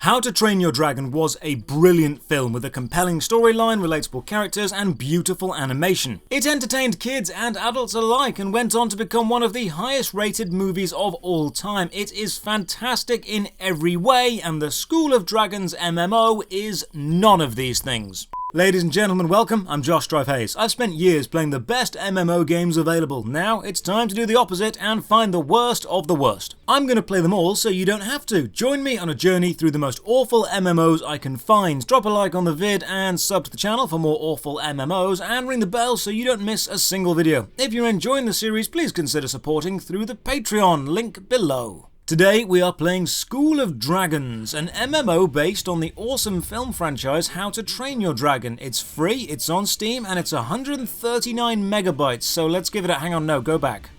How to Train Your Dragon was a brilliant film with a compelling storyline, relatable characters, and beautiful animation. It entertained kids and adults alike and went on to become one of the highest rated movies of all time. It is fantastic in every way, and the School of Dragons MMO is none of these things. Ladies and gentlemen, welcome. I'm Josh Hayes. I've spent years playing the best MMO games available. Now it's time to do the opposite and find the worst of the worst. I'm going to play them all so you don't have to. Join me on a journey through the most awful MMOs I can find. Drop a like on the vid and sub to the channel for more awful MMOs, and ring the bell so you don't miss a single video. If you're enjoying the series, please consider supporting through the Patreon, link below. Today we are playing School of Dragons, an MMO based on the awesome film franchise How to Train Your Dragon. It's free, it's on Steam, and it's 139 megabytes, so let's give it a... hang on, no, go back.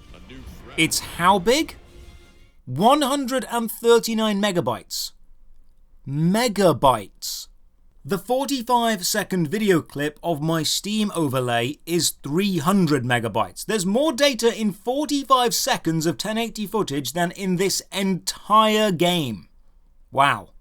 It's how big? 139 megabytes. Megabytes. The 45-second video clip of my Steam overlay is 300 megabytes. There's more data in 45 seconds of 1080 footage than in this entire game. Wow.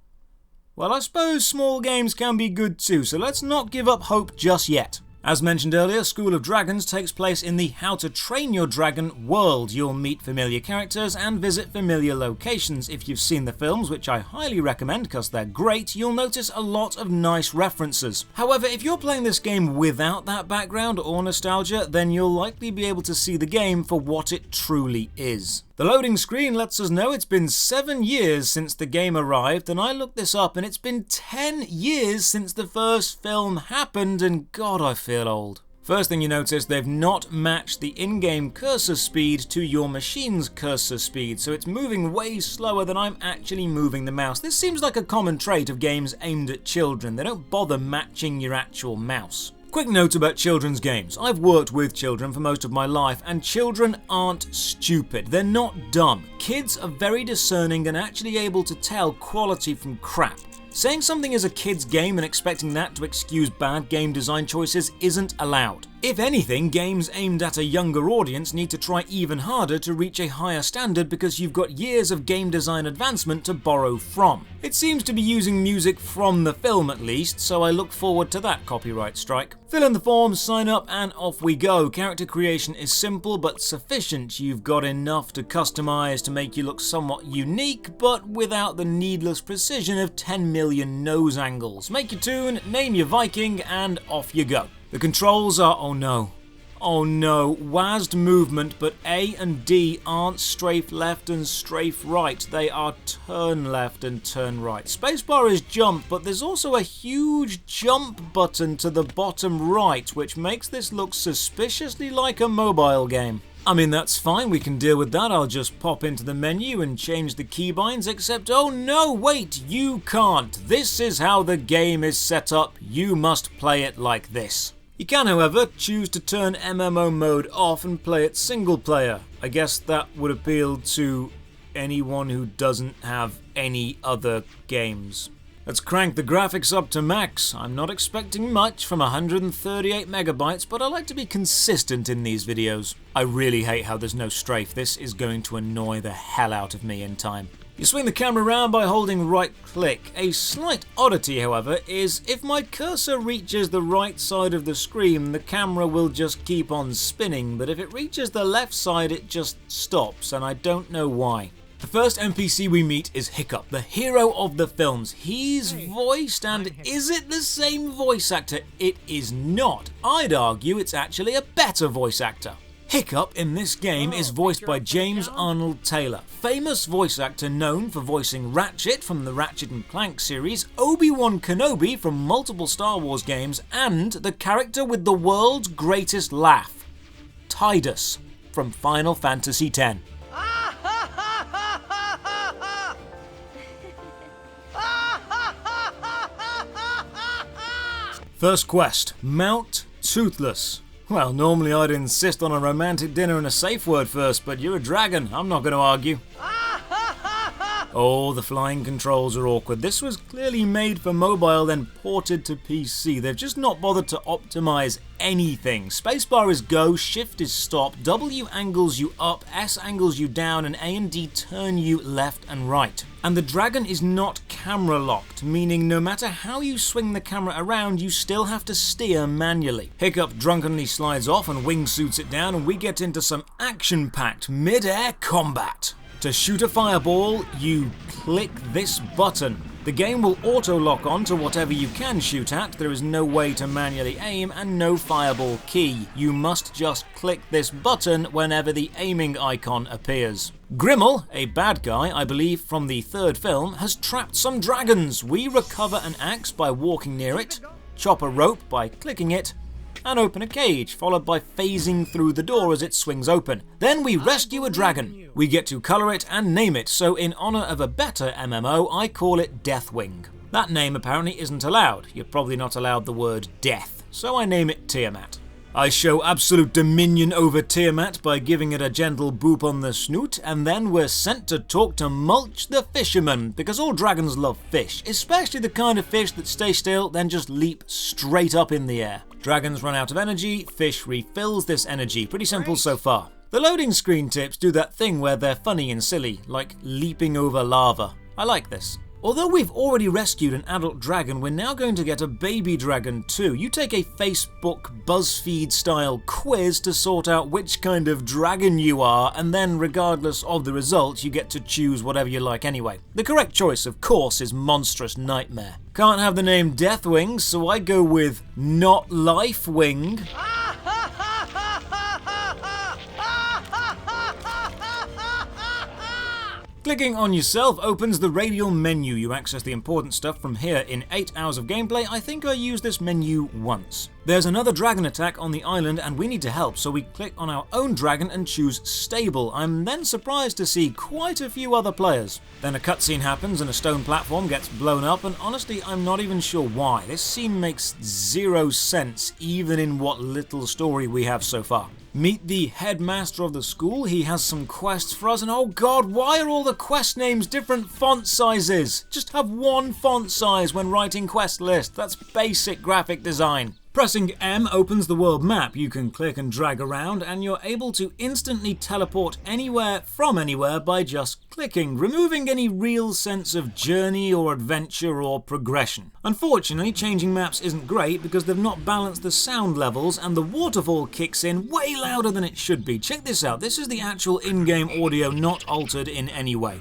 Well, I suppose small games can be good too, so let's not give up hope just yet. As mentioned earlier, School of Dragons takes place in the How to Train Your Dragon world. You'll meet familiar characters and visit familiar locations. If you've seen the films, which I highly recommend because they're great, you'll notice a lot of nice references. However, if you're playing this game without that background or nostalgia, then you'll likely be able to see the game for what it truly is. The loading screen lets us know it's been 7 years since the game arrived, and I looked this up and it's been 10 years since the first film happened, and God, I feel old. First thing you notice, they've not matched the in-game cursor speed to your machine's cursor speed, so it's moving way slower than I'm actually moving the mouse. This seems like a common trait of games aimed at children. They don't bother matching your actual mouse. Quick note about children's games. I've worked with children for most of my life, and children aren't stupid. They're not dumb. Kids are very discerning and actually able to tell quality from crap. Saying something is a kid's game and expecting that to excuse bad game design choices isn't allowed. If anything, games aimed at a younger audience need to try even harder to reach a higher standard because you've got years of game design advancement to borrow from. It seems to be using music from the film at least, so I look forward to that copyright strike. Fill in the forms, sign up, and off we go. Character creation is simple but sufficient. You've got enough to customize to make you look somewhat unique, but without the needless precision of 10 million nose angles. Make your tune, name your Viking, and off you go. The controls are, oh no, WASD movement, but A and D aren't strafe left and strafe right, they are turn left and turn right. Spacebar is jump, but there's also a huge jump button to the bottom right, which makes this look suspiciously like a mobile game. I mean, that's fine, we can deal with that. I'll just pop into the menu and change the keybinds, except, oh no, wait, you can't. This is how the game is set up. You must play it like this. You can, however, choose to turn MMO mode off and play it single player. I guess that would appeal to anyone who doesn't have any other games. Let's crank the graphics up to max. I'm not expecting much from 138 megabytes, but I like to be consistent in these videos. I really hate how there's no strafe. This is going to annoy the hell out of me in time. You swing the camera around by holding right click. A slight oddity, however, is if my cursor reaches the right side of the screen, the camera will just keep on spinning, but if it reaches the left side, it just stops, and I don't know why. The first NPC we meet is Hiccup, the hero of the films. He's voiced, and is it the same voice actor? It is not. I'd argue it's actually a better voice actor. Hiccup in this game is voiced by James Arnold Taylor, famous voice actor known for voicing Ratchet from the Ratchet & Clank series, Obi-Wan Kenobi from multiple Star Wars games, and the character with the world's greatest laugh, Tidus from Final Fantasy X. First quest, Mount Toothless. Well, normally I'd insist on a romantic dinner and a safe word first, but you're a dragon, I'm not going to argue. Oh, the flying controls are awkward. This was clearly made for mobile, then ported to PC. They've just not bothered to optimize anything. Spacebar is go, shift is stop, W angles you up, S angles you down, and A and D turn you left and right. And the dragon is not camera locked, meaning no matter how you swing the camera around, you still have to steer manually. Hiccup drunkenly slides off and wingsuits it down, and we get into some action-packed mid-air combat. To shoot a fireball, you click this button. The game will auto-lock on to whatever you can shoot at. There is no way to manually aim and no fireball key. You must just click this button whenever the aiming icon appears. Grimmel, a bad guy, I believe from the third film, has trapped some dragons. We recover an axe by walking near it, chop a rope by clicking it, and open a cage, followed by phasing through the door as it swings open. Then we rescue a dragon. We get to colour it and name it, so in honour of a better MMO, I call it Deathwing. That name apparently isn't allowed. You're probably not allowed the word death, so I name it Tiamat. I show absolute dominion over Tiamat by giving it a gentle boop on the snoot, and then we're sent to talk to Mulch the fisherman, because all dragons love fish, especially the kind of fish that stay still, then just leap straight up in the air. Dragons run out of energy, fish refills this energy. Pretty simple so far. The loading screen tips do that thing where they're funny and silly, like leaping over lava. I like this. Although we've already rescued an adult dragon, we're now going to get a baby dragon too. You take a Facebook BuzzFeed style quiz to sort out which kind of dragon you are, and then regardless of the result, you get to choose whatever you like anyway. The correct choice, of course, is Monstrous Nightmare. Can't have the name Deathwing, so I go with Not Lifewing. Clicking on yourself opens the radial menu. You access the important stuff from here. In 8 hours of gameplay, I think I used this menu once. There's another dragon attack on the island and we need to help, so we click on our own dragon and choose Stable. I'm then surprised to see quite a few other players. Then a cutscene happens and a stone platform gets blown up, and honestly I'm not even sure why. This scene makes zero sense, even in what little story we have so far. Meet the headmaster of the school. He has some quests for us, and oh god, why are all the quest names different font sizes? Just have one font size when writing quest lists. That's basic graphic design. Pressing M opens the world map. You can click and drag around, and you're able to instantly teleport anywhere from anywhere by just clicking, removing any real sense of journey or adventure or progression. Unfortunately, changing maps isn't great because they've not balanced the sound levels, and the waterfall kicks in way louder than it should be. Check this out. This is the actual in-game audio, not altered in any way.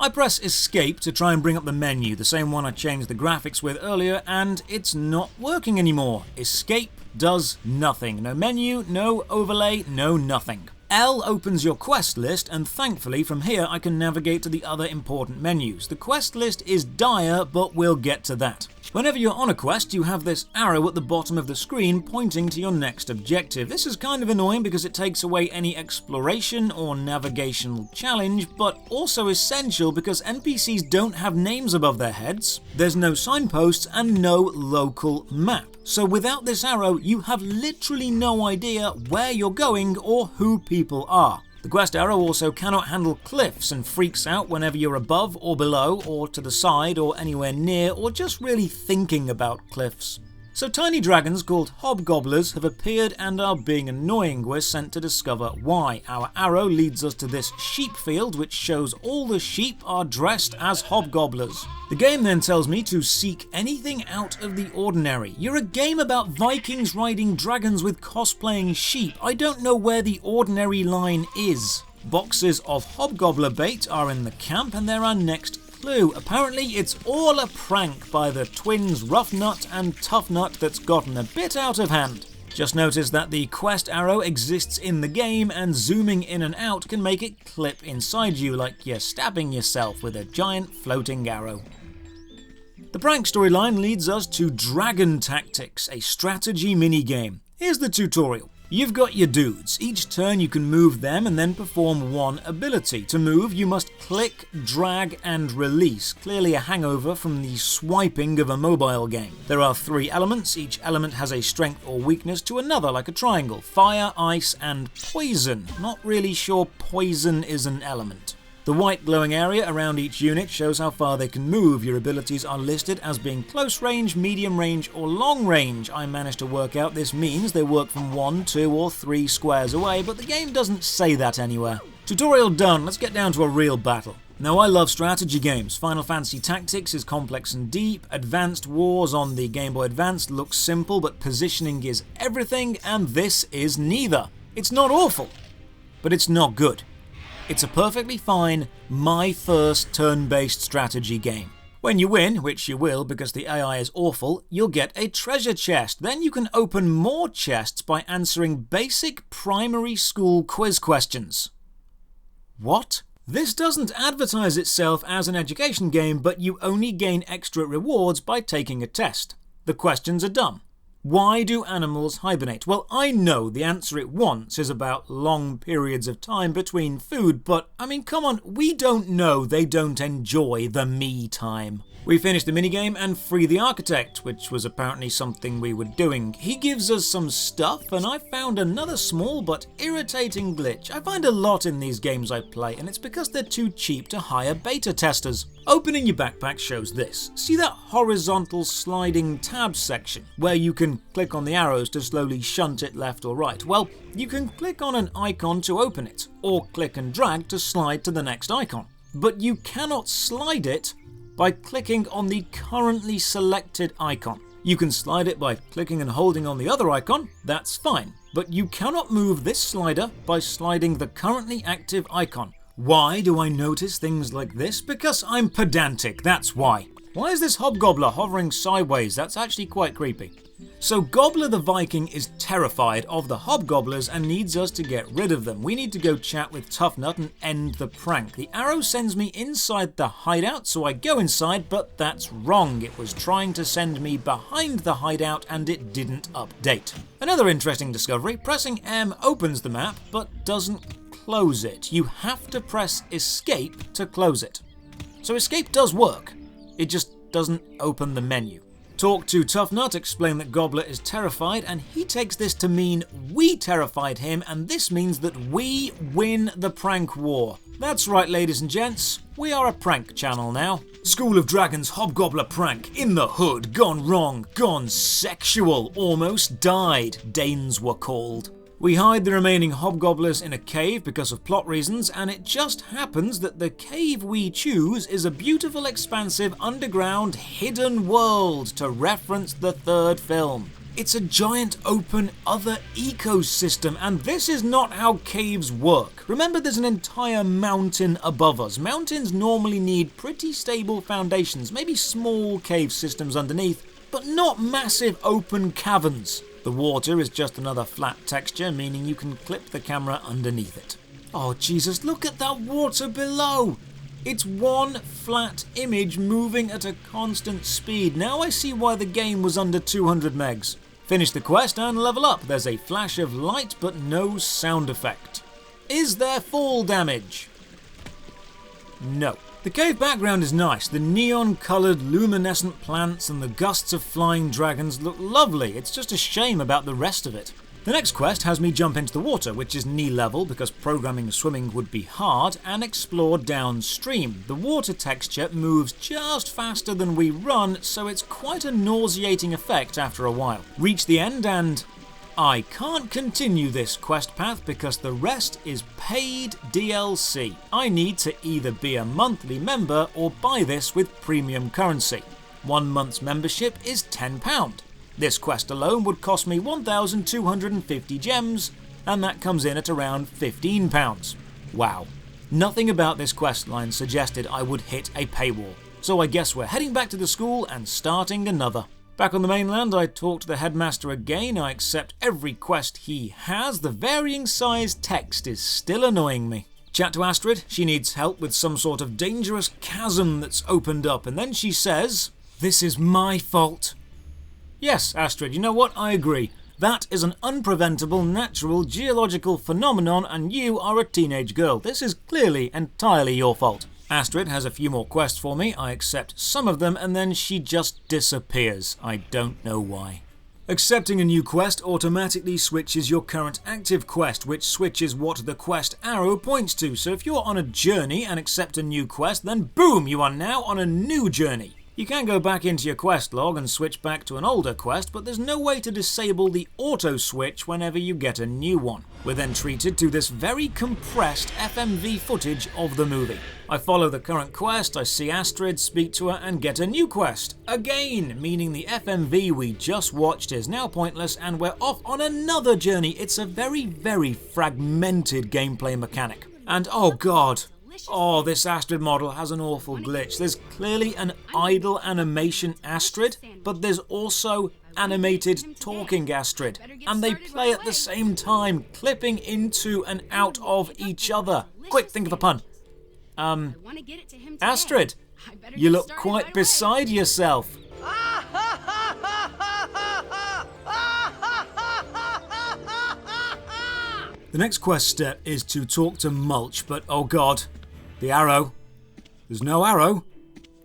I press escape to try and bring up the menu, the same one I changed the graphics with earlier, and it's not working anymore. Escape does nothing. No menu, no overlay, no nothing. L opens your quest list, and thankfully from here I can navigate to the other important menus. The quest list is dire, but we'll get to that. Whenever you're on a quest, you have this arrow at the bottom of the screen pointing to your next objective. This is kind of annoying because it takes away any exploration or navigational challenge, but also essential because NPCs don't have names above their heads, there's no signposts, and no local map. So without this arrow, you have literally no idea where you're going or who people are. The quest arrow also cannot handle cliffs and freaks out whenever you're above or below or to the side or anywhere near or just really thinking about cliffs. So tiny dragons called hobgobblers have appeared and are being annoying. We're sent to discover why. Our arrow leads us to this sheep field which shows all the sheep are dressed as hobgobblers. The game then tells me to seek anything out of the ordinary. You're a game about Vikings riding dragons with cosplaying sheep. I don't know where the ordinary line is. Boxes of hobgobbler bait are in the camp, and they're our next clue. Apparently it's all a prank by the twins Rough Nut and Tough Nut that's gotten a bit out of hand. Just notice that the quest arrow exists in the game, and zooming in and out can make it clip inside you like you're stabbing yourself with a giant floating arrow. The prank storyline leads us to Dragon Tactics, a strategy minigame. Here's the tutorial. You've got your dudes. Each turn you can move them and then perform one ability. To move, you must click, drag, and release. Clearly a hangover from the swiping of a mobile game. There are 3 elements. Each element has a strength or weakness to another, like a triangle. Fire, ice, and poison. Not really sure poison is an element. The white glowing area around each unit shows how far they can move. Your abilities are listed as being close range, medium range, or long range. I managed to work out this means they work from 1, 2, or 3 squares away, but the game doesn't say that anywhere. Tutorial done, let's get down to a real battle. Now, I love strategy games. Final Fantasy Tactics is complex and deep. Advanced Wars on the Game Boy Advance looks simple, but positioning is everything, and this is neither. It's not awful, but it's not good. It's a perfectly fine, my first turn-based strategy game. When you win, which you will because the AI is awful, you'll get a treasure chest. Then you can open more chests by answering basic primary school quiz questions. What? This doesn't advertise itself as an education game, but you only gain extra rewards by taking a test. The questions are dumb. Why do animals hibernate? Well, I know the answer it wants is about long periods of time between food, but I mean, come on, we don't know they don't enjoy the me time. We finish the minigame and free the architect, which was apparently something we were doing. He gives us some stuff, and I found another small but irritating glitch. I find a lot in these games I play, and it's because they're too cheap to hire beta testers. Opening your backpack shows this. See that horizontal sliding tab section, where you can click on the arrows to slowly shunt it left or right? Well, you can click on an icon to open it, or click and drag to slide to the next icon. But you cannot slide it by clicking on the currently selected icon. You can slide it by clicking and holding on the other icon, that's fine. But you cannot move this slider by sliding the currently active icon. Why do I notice things like this? Because I'm pedantic, that's why. Why is this hobgobbler hovering sideways? That's actually quite creepy. So Gobbler the Viking is terrified of the hobgobblers and needs us to get rid of them. We need to go chat with Tough Nut and end the prank. The arrow sends me inside the hideout, so I go inside, but that's wrong. It was trying to send me behind the hideout and it didn't update. Another interesting discovery, pressing M opens the map, but doesn't close it. You have to press escape to close it. So escape does work, it just doesn't open the menu. Talk to Tough Nut, explain that Gobbler is terrified, and he takes this to mean we terrified him, and this means that we win the prank war. That's right, ladies and gents, we are a prank channel now. School of Dragons Hobgobbler prank, in the hood, gone wrong, gone sexual, almost died, Danes were called. We hide the remaining hobgobblers in a cave because of plot reasons, and it just happens that the cave we choose is a beautiful, expansive, underground, hidden world, to reference the third film. It's a giant, open, other ecosystem, and this is not how caves work. Remember, there's an entire mountain above us. Mountains normally need pretty stable foundations, maybe small cave systems underneath, but not massive open caverns. The water is just another flat texture, meaning you can clip the camera underneath it. Oh Jesus, look at that water below! It's one flat image moving at a constant speed. Now I see why the game was under 200 megs. Finish the quest and level up. There's a flash of light but no sound effect. Is there fall damage? No. The cave background is nice. The neon-coloured luminescent plants and the gusts of flying dragons look lovely. It's just a shame about the rest of it. The next quest has me jump into the water, which is knee level because programming swimming would be hard, and explore downstream. The water texture moves just faster than we run, so it's quite a nauseating effect after a while. Reach the end and I can't continue this quest path because the rest is paid DLC. I need to either be a monthly member or buy this with premium currency. 1 month's membership is £10. This quest alone would cost me 1,250 gems, and that comes in at around £15. Wow. Nothing about this quest line suggested I would hit a paywall. So I guess we're heading back to the school and starting another. Back on the mainland, I talk to the headmaster again. I accept every quest he has. The varying size text is still annoying me. Chat to Astrid. She needs help with some sort of dangerous chasm that's opened up, and then she says, "This is my fault." Yes, Astrid, you know what? I agree. That is an unpreventable natural geological phenomenon and you are a teenage girl. This is clearly entirely your fault. Astrid has a few more quests for me. I accept some of them and then she just disappears. I don't know why. Accepting a new quest automatically switches your current active quest, which switches what the quest arrow points to. So if you're on a journey and accept a new quest, then boom, you are now on a new journey. You can go back into your quest log and switch back to an older quest, but there's no way to disable the auto switch whenever you get a new one. We're then treated to this very compressed FMV footage of the movie. I follow the current quest, I see Astrid, speak to her and get a new quest. Again, meaning the FMV we just watched is now pointless and we're off on another journey. It's a very, very fragmented gameplay mechanic. And oh god, oh, this Astrid model has an awful glitch. There's clearly an idle animation Astrid, but there's also animated talking Astrid. And they play at the same time, clipping into and out of each other. Quick, think of a pun. Astrid, you look quite beside yourself. The next quest step is to talk to Mulch, but oh god. The arrow. There's no arrow.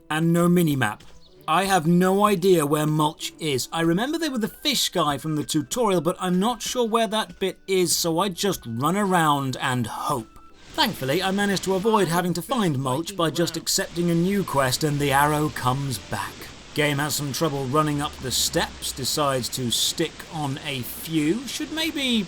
And no minimap. I have no idea where Mulch is. I remember they were the fish guy from the tutorial, but I'm not sure where that bit is, so I just run around and hope. Thankfully, I managed to avoid having to find Mulch by just accepting a new quest and the arrow comes back. Game has some trouble running up the steps, decides to stick on a few. Should maybe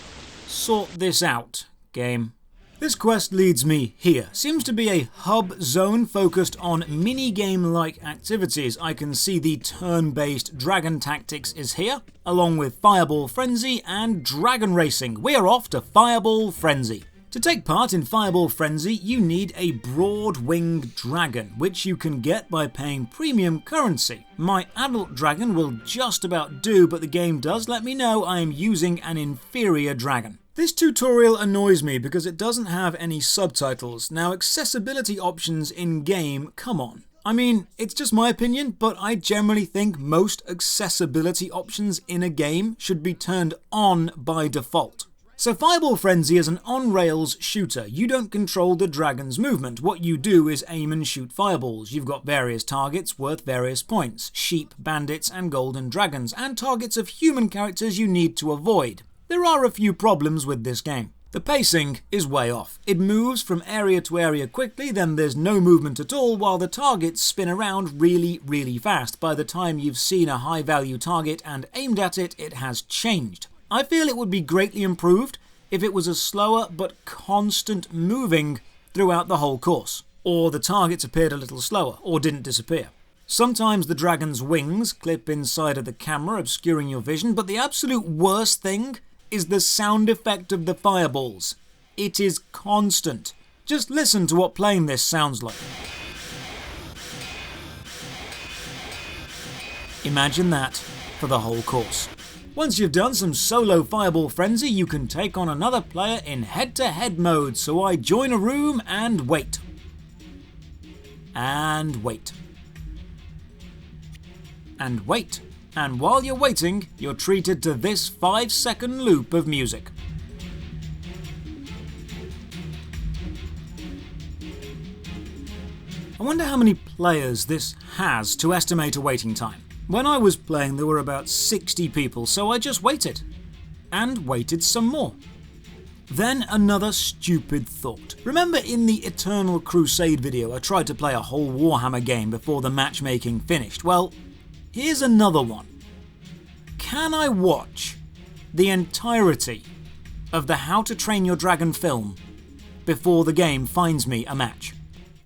sort this out, game. This quest leads me here. Seems to be a hub zone focused on mini-game-like activities. I can see the turn-based Dragon Tactics is here, along with Fireball Frenzy and Dragon Racing. We're off to Fireball Frenzy. To take part in Fireball Frenzy, you need a broad-winged dragon, which you can get by paying premium currency. My adult dragon will just about do, but the game does let me know I am using an inferior dragon. This tutorial annoys me because it doesn't have any subtitles. Now, accessibility options in-game, come on. I mean, it's just my opinion, but I generally think most accessibility options in a game should be turned on by default. So Fireball Frenzy is an on-rails shooter. You don't control the dragon's movement. What you do is aim and shoot fireballs. You've got various targets worth various points. Sheep, bandits, and golden dragons, and targets of human characters you need to avoid. There are a few problems with this game. The pacing is way off. It moves from area to area quickly, then there's no movement at all, while the targets spin around really, really fast. By the time you've seen a high-value target and aimed at it, it has changed. I feel it would be greatly improved if it was a slower but constant moving throughout the whole course. Or the targets appeared a little slower, or didn't disappear. Sometimes the dragon's wings clip inside of the camera, obscuring your vision, but the absolute worst thing is the sound effect of the fireballs. It is constant. Just listen to what playing this sounds like. Imagine that for the whole course. Once you've done some solo Fireball Frenzy, you can take on another player in head-to-head mode, so I join a room and wait. And wait. And wait. And while you're waiting, you're treated to this 5-second loop of music. I wonder how many players this has to estimate a waiting time. When I was playing, there were about 60 people, so I just waited. And waited some more. Then another stupid thought. Remember in the Eternal Crusade video, I tried to play a whole Warhammer game before the matchmaking finished? Well, here's another one. Can I watch the entirety of the How to Train Your Dragon film before the game finds me a match?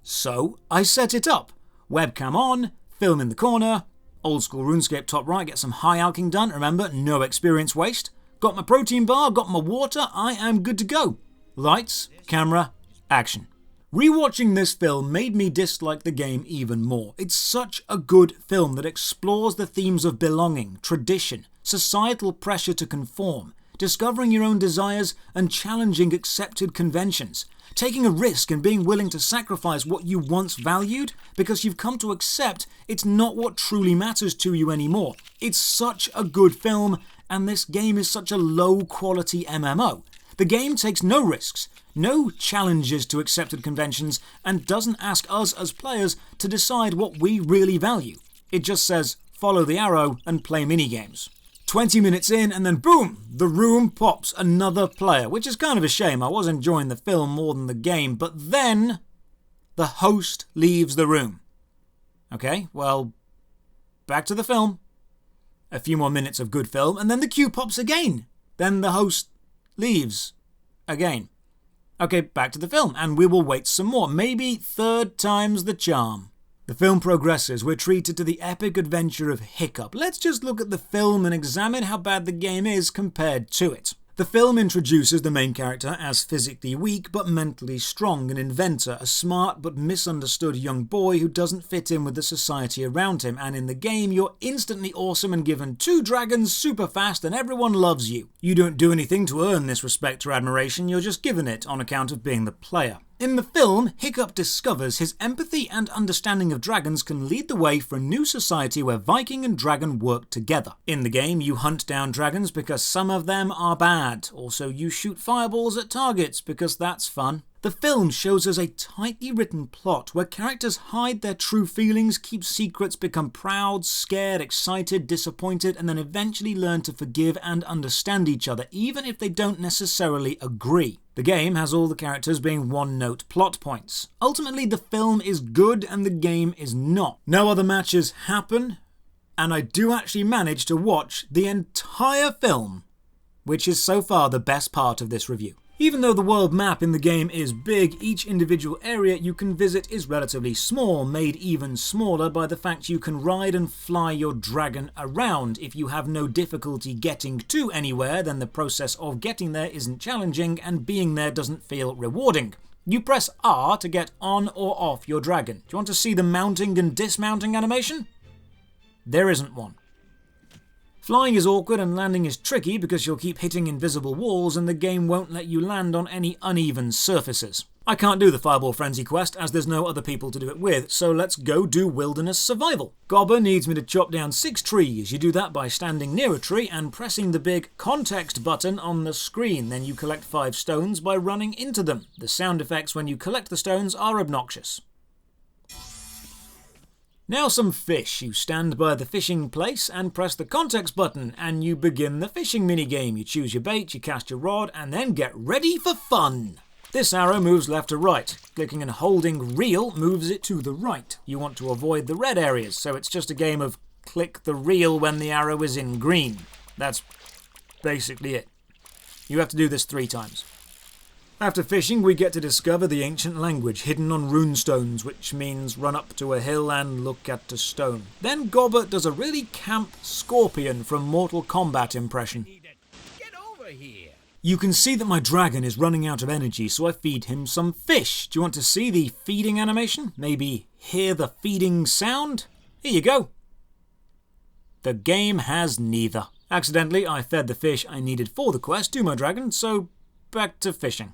So I set it up. Webcam on, film in the corner, old school RuneScape top right, get some high alking done. Remember, no experience waste. Got my protein bar, got my water, I am good to go. Lights, camera, action. Rewatching this film made me dislike the game even more. It's such a good film that explores the themes of belonging, tradition, societal pressure to conform, discovering your own desires and challenging accepted conventions, taking a risk and being willing to sacrifice what you once valued because you've come to accept it's not what truly matters to you anymore. It's such a good film and this game is such a low-quality MMO. The game takes no risks, no challenges to accepted conventions, and doesn't ask us as players to decide what we really value. It just says, follow the arrow and play minigames. 20 minutes in and then boom, the room pops another player, which is kind of a shame. I was enjoying the film more than the game, but then the host leaves the room. Okay, well, back to the film. A few more minutes of good film, and then the queue pops again. Then the host leaves again. Okay, back to the film, and we will wait some more. Maybe third time's the charm. The film progresses. We're treated to the epic adventure of Hiccup. Let's just look at the film and examine how bad the game is compared to it. The film introduces the main character as physically weak but mentally strong, an inventor, a smart but misunderstood young boy who doesn't fit in with the society around him, and in the game you're instantly awesome and given 2 dragons super fast and everyone loves you. You don't do anything to earn this respect or admiration, you're just given it on account of being the player. In the film, Hiccup discovers his empathy and understanding of dragons can lead the way for a new society where Viking and dragon work together. In the game, you hunt down dragons because some of them are bad. Also, you shoot fireballs at targets because that's fun. The film shows us a tightly written plot where characters hide their true feelings, keep secrets, become proud, scared, excited, disappointed, and then eventually learn to forgive and understand each other, even if they don't necessarily agree. The game has all the characters being one-note plot points. Ultimately, the film is good and the game is not. No other matches happen, and I do actually manage to watch the entire film, which is so far the best part of this review. Even though the world map in the game is big, each individual area you can visit is relatively small, made even smaller by the fact you can ride and fly your dragon around. If you have no difficulty getting to anywhere, then the process of getting there isn't challenging and being there doesn't feel rewarding. You press R to get on or off your dragon. Do you want to see the mounting and dismounting animation? There isn't one. Flying is awkward and landing is tricky because you'll keep hitting invisible walls and the game won't let you land on any uneven surfaces. I can't do the Fireball Frenzy quest as there's no other people to do it with, so let's go do Wilderness Survival. Gobber needs me to chop down 6 trees. You do that by standing near a tree and pressing the big context button on the screen. Then you collect 5 stones by running into them. The sound effects when you collect the stones are obnoxious. Now some fish. You stand by the fishing place and press the context button and you begin the fishing minigame. You choose your bait, you cast your rod, and then get ready for fun. This arrow moves left to right. Clicking and holding reel moves it to the right. You want to avoid the red areas, so it's just a game of click the reel when the arrow is in green. That's basically it. You have to do this 3 times. After fishing, we get to discover the ancient language hidden on runestones, which means run up to a hill and look at a stone. Then Gobber does a really camp Scorpion from Mortal Kombat impression. Get over here. You can see that my dragon is running out of energy, so I feed him some fish. Do you want to see the feeding animation? Maybe hear the feeding sound? Here you go. The game has neither. Accidentally, I fed the fish I needed for the quest to my dragon, so back to fishing.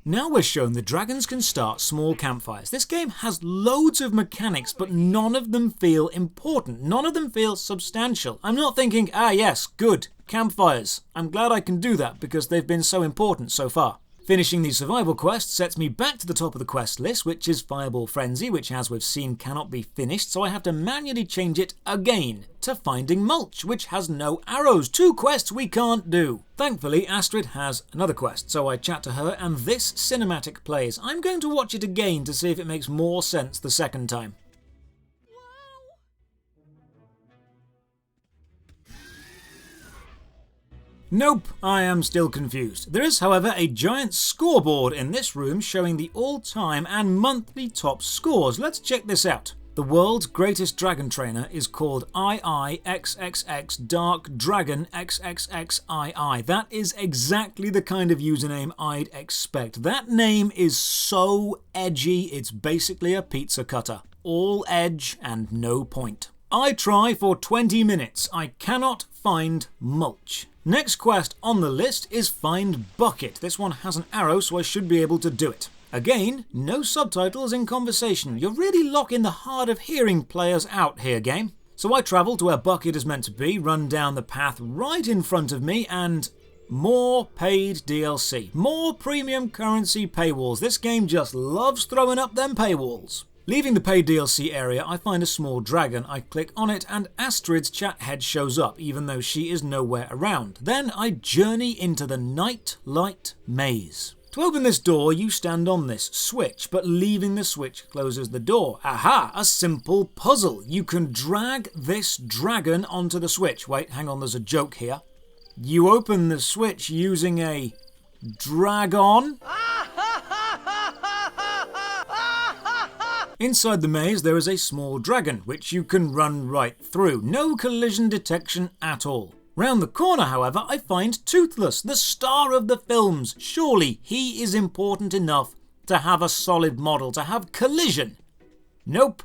Now we're shown that dragons can start small campfires. This game has loads of mechanics, but none of them feel important. None of them feel substantial. I'm not thinking, yes, good, campfires. I'm glad I can do that because they've been so important so far. Finishing the survival quest sets me back to the top of the quest list, which is Fireball Frenzy, which as we've seen cannot be finished, so I have to manually change it again to Finding Mulch, which has no arrows. 2 quests we can't do. Thankfully, Astrid has another quest, so I chat to her and this cinematic plays. I'm going to watch it again to see if it makes more sense the second time. Nope, I am still confused. There is, however, a giant scoreboard in this room showing the all-time and monthly top scores. Let's check this out. The world's greatest dragon trainer is called IIXXX Dark Dragon XXXII. That is exactly the kind of username I'd expect. That name is so edgy, it's basically a pizza cutter. All edge and no point. I try for 20 minutes. I cannot find mulch. Next quest on the list is Find Bucket. This one has an arrow, so I should be able to do it. Again, no subtitles in conversation. You're really locking the hard of hearing players out here, game. So I travel to where Bucket is meant to be, run down the path right in front of me, and more paid DLC. More premium currency paywalls. This game just loves throwing up them paywalls. Leaving the paid DLC area, I find a small dragon. I click on it and Astrid's chat head shows up, even though she is nowhere around. Then I journey into the Nightlight Maze. To open this door, you stand on this switch, but leaving the switch closes the door. Aha! A simple puzzle. You can drag this dragon onto the switch. Wait, hang on, there's a joke here. You open the switch using a drag-on. Inside the maze, there is a small dragon, which you can run right through. No collision detection at all. Round the corner, however, I find Toothless, the star of the films. Surely he is important enough to have a solid model, to have collision. Nope.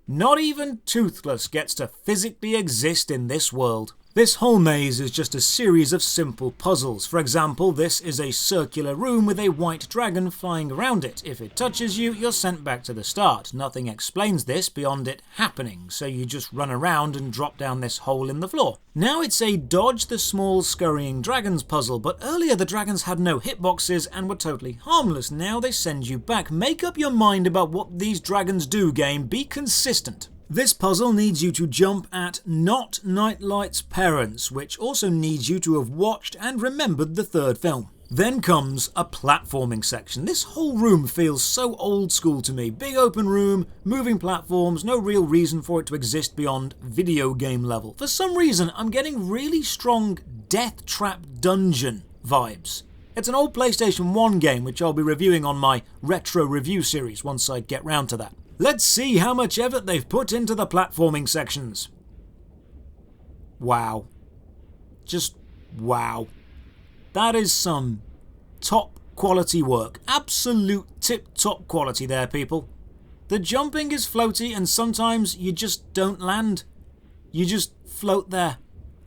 Not even Toothless gets to physically exist in this world. This whole maze is just a series of simple puzzles. For example, this is a circular room with a white dragon flying around it. If it touches you, you're sent back to the start. Nothing explains this beyond it happening, so you just run around and drop down this hole in the floor. Now it's a dodge the small scurrying dragons puzzle, but earlier the dragons had no hitboxes and were totally harmless. Now they send you back. Make up your mind about what these dragons do, game. Be consistent. This puzzle needs you to jump at Not Nightlight's parents, which also needs you to have watched and remembered the third film. Then comes a platforming section. This whole room feels so old school to me. Big open room, moving platforms, no real reason for it to exist beyond video game level. For some reason, I'm getting really strong Death Trap Dungeon vibes. It's an old PlayStation 1 game, which I'll be reviewing on my retro review series once I get round to that. Let's see how much effort they've put into the platforming sections. Wow. Just wow. That is some top quality work. Absolute tip-top quality there, people. The jumping is floaty and sometimes you just don't land. You just float there,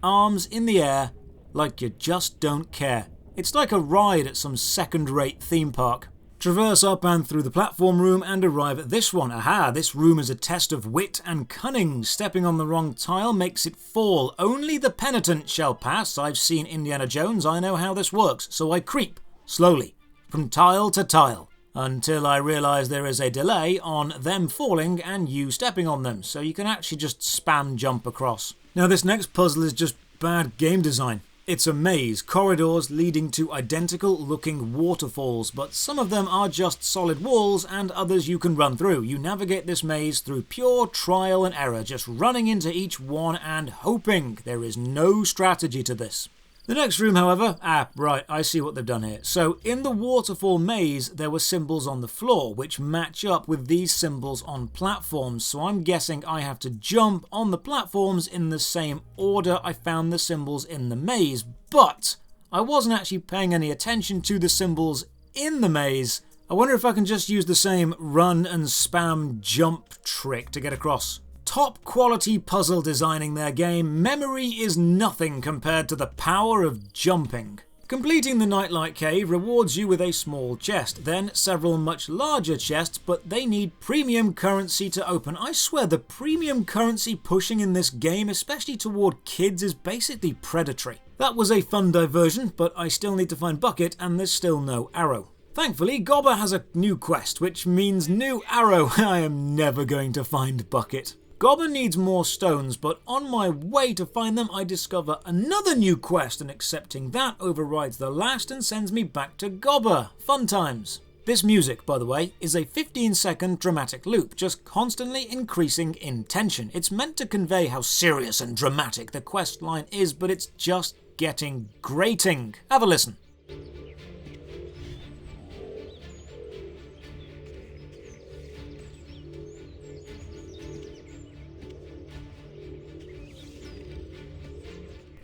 arms in the air, like you just don't care. It's like a ride at some second-rate theme park. Traverse up and through the platform room and arrive at this one. Aha, this room is a test of wit and cunning. Stepping on the wrong tile makes it fall. Only the penitent shall pass. I've seen Indiana Jones, I know how this works. So I creep, slowly, from tile to tile, until I realise there is a delay on them falling and you stepping on them. So you can actually just spam jump across. Now this next puzzle is just bad game design. It's a maze, corridors leading to identical looking waterfalls, but some of them are just solid walls and others you can run through. You navigate this maze through pure trial and error, just running into each one and hoping. There is no strategy to this. The next room, however, right, I see what they've done here. So in the waterfall maze, there were symbols on the floor, which match up with these symbols on platforms. So I'm guessing I have to jump on the platforms in the same order I found the symbols in the maze. But I wasn't actually paying any attention to the symbols in the maze. I wonder if I can just use the same run and spam jump trick to get across. Top quality puzzle designing their game. Memory is nothing compared to the power of jumping. Completing the Nightlight Cave rewards you with a small chest, then several much larger chests, but they need premium currency to open. I swear the premium currency pushing in this game, especially toward kids, is basically predatory. That was a fun diversion, but I still need to find Bucket and there's still no arrow. Thankfully, Gobber has a new quest, which means new arrow. I am never going to find Bucket. Gobber needs more stones, but on my way to find them I discover another new quest, and accepting that overrides the last and sends me back to Gobber. Fun times. This music, by the way, is a 15-second dramatic loop, just constantly increasing in tension. It's meant to convey how serious and dramatic the quest line is, but it's just getting grating. Have a listen.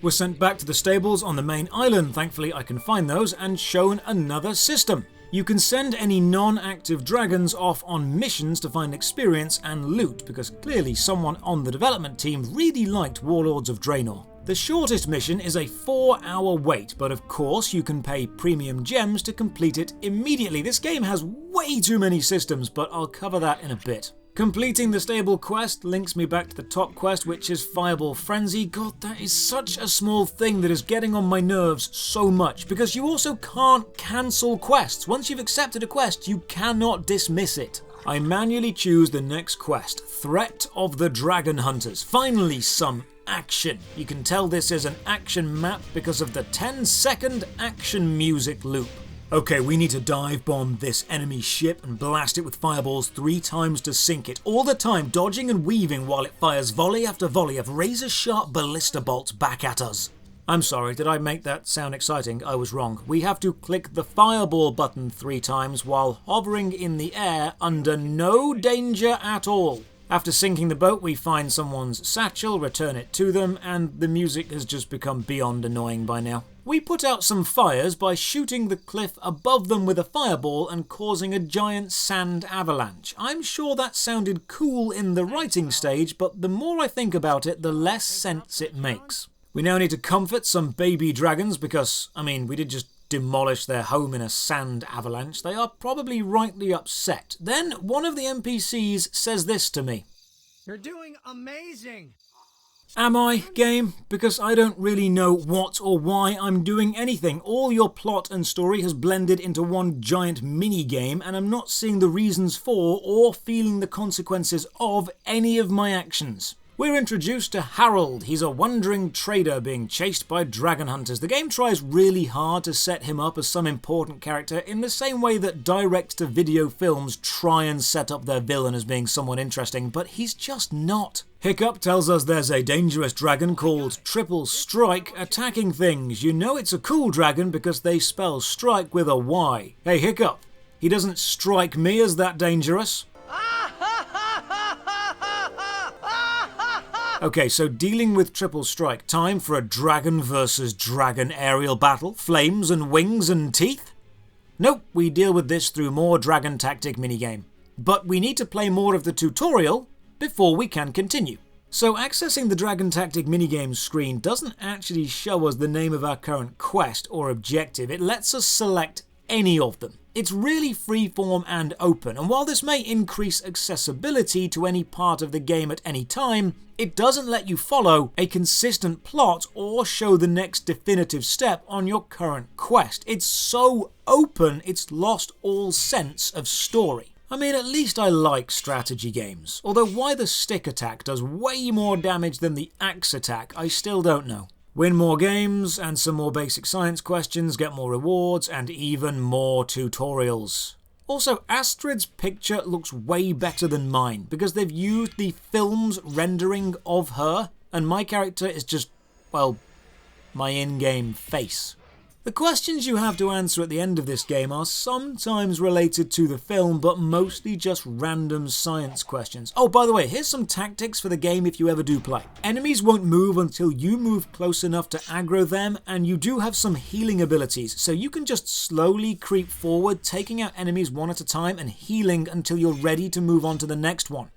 We're sent back to the stables on the main island. Thankfully I can find those, and shown another system. You can send any non-active dragons off on missions to find experience and loot, because clearly someone on the development team really liked Warlords of Draenor. The shortest mission is a 4-hour wait, but of course you can pay premium gems to complete it immediately. This game has way too many systems, but I'll cover that in a bit. Completing the stable quest links me back to the top quest, which is Fireball Frenzy. God, that is such a small thing that is getting on my nerves so much, because you also can't cancel quests. Once you've accepted a quest, you cannot dismiss it. I manually choose the next quest, Threat of the Dragon Hunters. Finally, some action. You can tell this is an action map because of the 10-second action music loop. Okay, we need to dive bomb this enemy ship and blast it with fireballs 3 times to sink it, all the time dodging and weaving while it fires volley after volley of razor-sharp ballista bolts back at us. I'm sorry, did I make that sound exciting? I was wrong. We have to click the fireball button 3 times while hovering in the air under no danger at all. After sinking the boat, we find someone's satchel, return it to them, and the music has just become beyond annoying by now. We put out some fires by shooting the cliff above them with a fireball and causing a giant sand avalanche. I'm sure that sounded cool in the writing stage, but the more I think about it, the less sense it makes. We now need to comfort some baby dragons because, we did just demolish their home in a sand avalanche. They are probably rightly upset. Then one of the NPCs says this to me. You're doing amazing! Am I, game? Because I don't really know what or why I'm doing anything. All your plot and story has blended into one giant mini-game, and I'm not seeing the reasons for or feeling the consequences of any of my actions. We're introduced to Harold. He's a wandering trader being chased by dragon hunters. The game tries really hard to set him up as some important character in the same way that direct-to-video films try and set up their villain as being someone interesting, but he's just not. Hiccup tells us there's a dangerous dragon called Triple Strike attacking things. You know it's a cool dragon because they spell strike with a Y. Hey Hiccup, he doesn't strike me as that dangerous. Okay, so dealing with Triple Strike, time for a dragon versus dragon aerial battle, flames and wings and teeth? Nope, we deal with this through more dragon tactic minigame. But we need to play more of the tutorial before we can continue. So accessing the dragon tactic minigame screen doesn't actually show us the name of our current quest or objective, it lets us select any of them. It's really freeform and open, and while this may increase accessibility to any part of the game at any time, it doesn't let you follow a consistent plot or show the next definitive step on your current quest. It's so open, it's lost all sense of story. At least I like strategy games, although why the stick attack does way more damage than the axe attack, I still don't know. Win more games, and some more basic science questions, get more rewards, and even more tutorials. Also, Astrid's picture looks way better than mine, because they've used the film's rendering of her, and my character is just, well, my in-game face. The questions you have to answer at the end of this game are sometimes related to the film, but mostly just random science questions. Oh, by the way, here's some tactics for the game if you ever do play. Enemies won't move until you move close enough to aggro them, and you do have some healing abilities, so you can just slowly creep forward, taking out enemies one at a time and healing until you're ready to move on to the next one.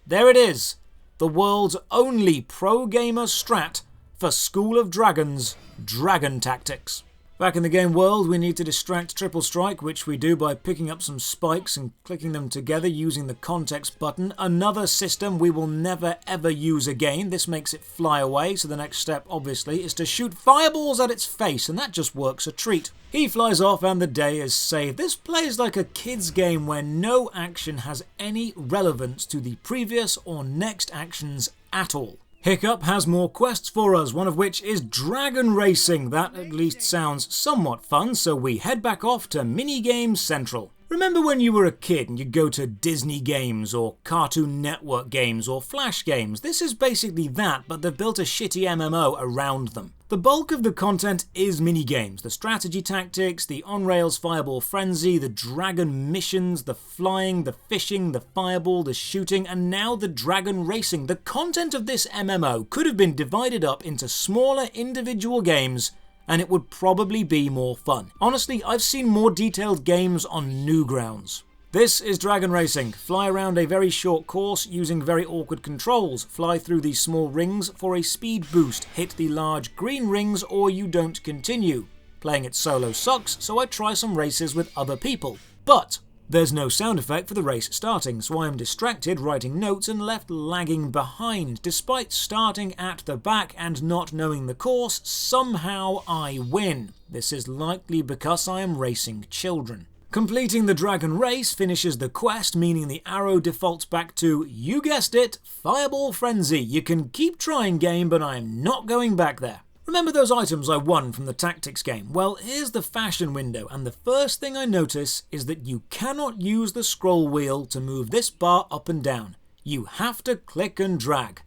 There it is, the world's only pro-gamer strat for School of Dragons Dragon Tactics. Back in the game world, we need to distract Triple Strike, which we do by picking up some spikes and clicking them together using the context button. Another system we will never ever use again. This makes it fly away, so the next step, obviously, is to shoot fireballs at its face, and that just works a treat. He flies off and the day is saved. This plays like a kid's game where no action has any relevance to the previous or next actions at all. Hiccup has more quests for us, one of which is dragon racing. That at least sounds somewhat fun, so we head back off to Minigame Central. Remember when you were a kid and you'd go to Disney games or Cartoon Network games or Flash games? This is basically that, but they've built a shitty MMO around them. The bulk of the content is minigames, the strategy tactics, the on-rails fireball frenzy, the dragon missions, the flying, the fishing, the fireball, the shooting, and now the dragon racing. The content of this MMO could have been divided up into smaller individual games, and it would probably be more fun. Honestly, I've seen more detailed games on Newgrounds. This is Dragon Racing. Fly around a very short course using very awkward controls. Fly through these small rings for a speed boost. Hit the large green rings or you don't continue. Playing it solo sucks, so I try some races with other people. But There's no sound effect for the race starting, so I am distracted writing notes and left lagging behind. Despite starting at the back and not knowing the course, somehow I win. This is likely because I am racing children. Completing the dragon race finishes the quest, meaning the arrow defaults back to, you guessed it, Fireball Frenzy. You can keep trying, game, but I am not going back there. Remember those items I won from the tactics game? Well, here's the fashion window, and the first thing I notice is that you cannot use the scroll wheel to move this bar up and down. You have to click and drag.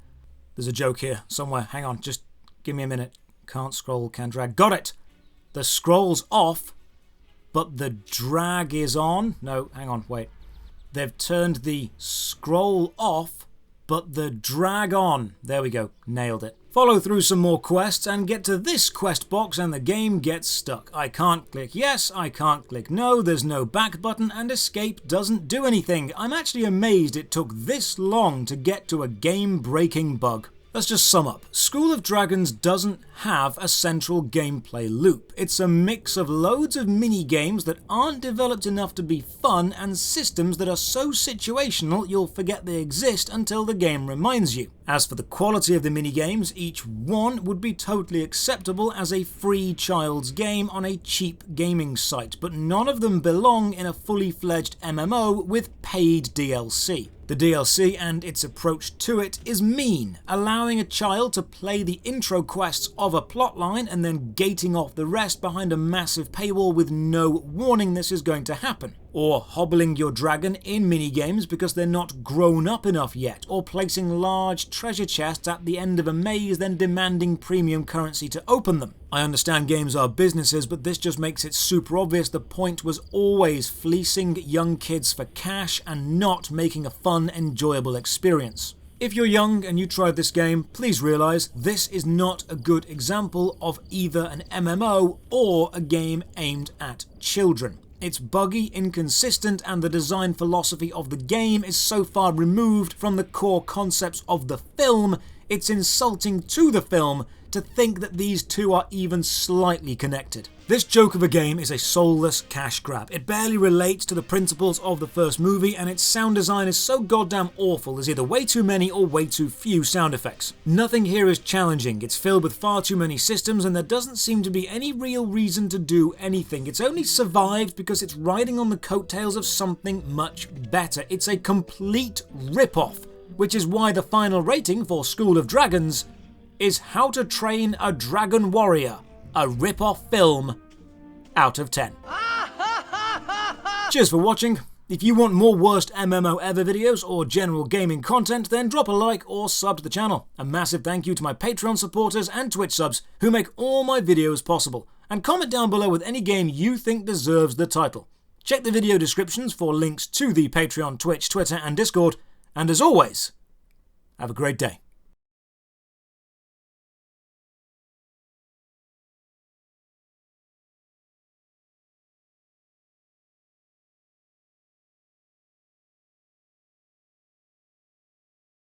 There's a joke here somewhere. Hang on, just give me a minute. Can't scroll, can drag. Got it! The scroll's off, but the drag is on. No, hang on, wait. They've turned the scroll off, but the drag on. There we go, nailed it. Follow through some more quests and get to this quest box and the game gets stuck. I can't click yes, I can't click no, there's no back button, and escape doesn't do anything. I'm actually amazed it took this long to get to a game-breaking bug. Let's just sum up. School of Dragons doesn't have a central gameplay loop. It's a mix of loads of mini-games that aren't developed enough to be fun and systems that are so situational you'll forget they exist until the game reminds you. As for the quality of the mini-games, each one would be totally acceptable as a free child's game on a cheap gaming site, but none of them belong in a fully fledged MMO with paid DLC. The DLC and its approach to it is mean, allowing a child to play the intro quests of a plotline and then gating off the rest behind a massive paywall with no warning this is going to happen. Or hobbling your dragon in minigames because they're not grown up enough yet, or placing large treasure chests at the end of a maze then demanding premium currency to open them. I understand games are businesses, but this just makes it super obvious the point was always fleecing young kids for cash and not making a fun, enjoyable experience. If you're young and you tried this game, please realise this is not a good example of either an MMO or a game aimed at children. It's buggy, inconsistent, and the design philosophy of the game is so far removed from the core concepts of the film, it's insulting to the film to think that these two are even slightly connected. This joke of a game is a soulless cash grab. It barely relates to the principles of the first movie, and its sound design is so goddamn awful there's either way too many or way too few sound effects. Nothing here is challenging, it's filled with far too many systems, and there doesn't seem to be any real reason to do anything. It's only survived because it's riding on the coattails of something much better. It's a complete rip-off, which is why the final rating for School of Dragons is How to Train a Dragon Warrior, a rip-off film, out of 10. Cheers for watching. If you want more worst MMO ever videos or general gaming content, then drop a like or sub to the channel. A massive thank you to my Patreon supporters and Twitch subs who make all my videos possible. And comment down below with any game you think deserves the title. Check the video descriptions for links to the Patreon, Twitch, Twitter and Discord. And as always, have a great day.